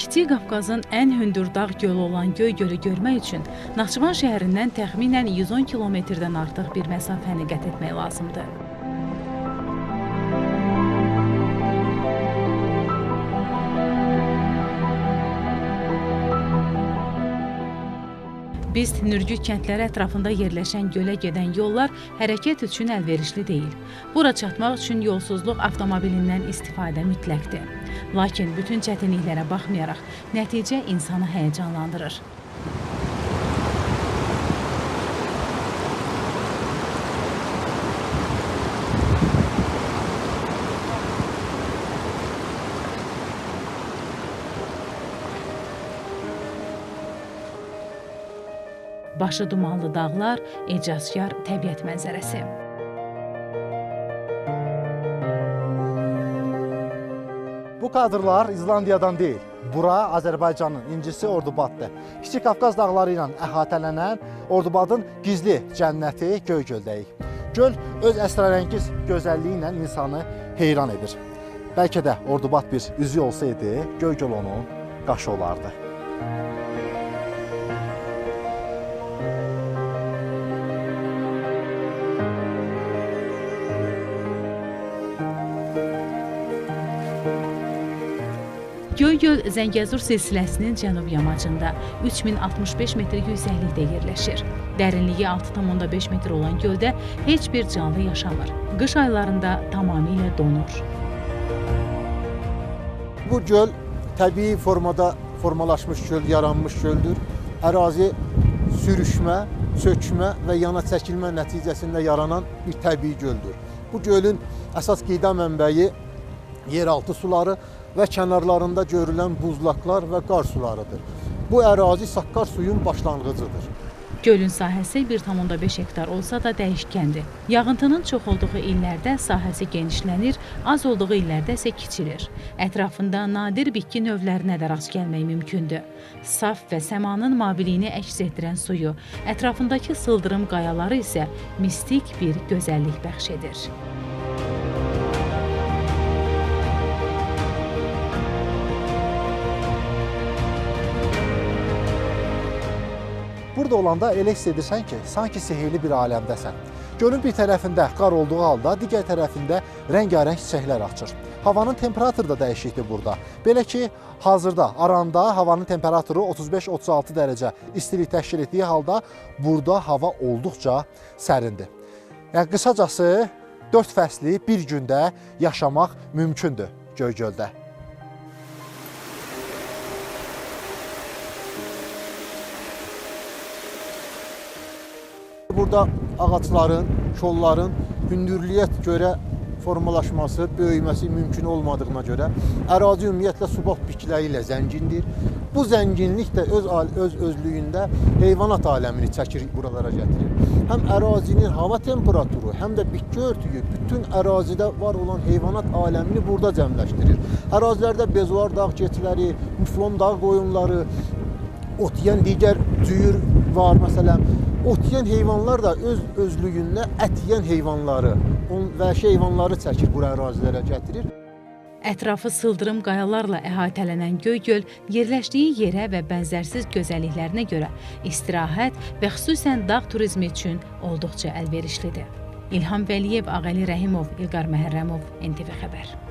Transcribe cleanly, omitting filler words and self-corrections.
Kiçik Qafqazın ən hündür dağ gölü olan Göygölü görmək üçün Naxçıvan şəhərindən təxminən 110 kilometrdən artıq bir məsafəni qət etmək lazımdır. Bist, Nürgük kəndləri ətrafında yerləşən gölə gedən yollar hərəkət üçün əlverişli deyil. Bura çatmaq üçün yolsuzluq avtomobilindən istifadə mütləqdir. Lakin bütün çətinliklərə baxmayaraq, nəticə insanı həyəcanlandırır. Başı dumanlı dağlar, ecazkar təbiət mənzərəsi. Bu kadrlar İzlandiyadan deyil. Bura Azərbaycanın incisi Ordubaddır. Kiçik Qafqaz dağları ilə əhatələnən Ordubadın gizli cənnəti Göygöldəyik. Göl öz əsrarəngiz gözəlliyi ilə insanı heyran edir. Bəlkə də Ordubad bir üzü olsaydı, Göygöl onun qaşı olardı. Göygöl Zəngəzur silsiləsinin cənub yamacında 3065 metr yüksəklikdə yerləşir. Dərinliyi 6,5 metr olan göldə heç bir canlı yaşamır. Qış aylarında tamamilə donur. Bu göl təbii formada formalaşmış göl, yaranmış göldür. Ərazi sürüşmə, sökmə və yana çəkilmə nəticəsində yaranan bir təbii göldür. Bu gölün əsas qida mənbəyi yeraltı suları və kənarlarında görülən buzlaqlar və qar sularıdır. Bu ərazi Saqqar suyun başlanğıcıdır. Gölün sahəsi 1,5 hektar olsa da dəyişkəndir. Yağıntının çox olduğu illərdə sahəsi genişlənir, az olduğu illərdə isə kiçilir. Ətrafında nadir bitki növlərinə də rast gəlmək mümkündür. Saf və səmanın maviliyini əks etdirən suyu, ətrafındakı sıldırım qayaları isə mistik bir gözəllik bəxş edir. Burada olanda elə hiss edirsən ki, sanki sehirli bir aləmdəsən. Gölün bir tərəfində qar olduğu halda, digər tərəfində rəngarəng çiçəklər açır. Havanın temperaturu da dəyişikdir burada. Belə ki, hazırda Aranda havanın temperaturu 35-36 dərəcə istilik təşkil etdiyi halda burada hava olduqca sərindir. Yəni, qısacası 4 fəsli bir gündə yaşamaq mümkündür Göygöldə. Burada ağaçların, kolların hündürlüyə görə formalaşması, böyüməsi mümkün olmadığına görə ərazi ümumiyyətlə subaq bitkiləri ilə zəngindir. Bu zənginlik də öz özlüyündə heyvanat aləmini çəkir, buralara gətirir. Həm ərazinin hava temperaturu, həm də bitki örtüyü bütün ərazidə var olan heyvanat aləmini burada cəmləşdirir. Ərazilərdə bezuar dağ keçiləri, muflon dağ qoyunları, ot yeyən digər cüyür var, məsələn. Ot yeyən heyvanlar da öz özlüyündə ət yeyən heyvanları, vəhşi heyvanları çəkir, bura ərazilərə gətirir. Ətrafı sıldırım qayalarla əhatələnən Göygöl yerləşdiyi yerə və bənzərsiz gözəlliklərinə görə istirahət və xüsusən dağ turizmi üçün olduqca əlverişlidir. İlham Vəliyev, Ağəli Rəhimov, İlqar Məhərrəmov, NTV Xəbər.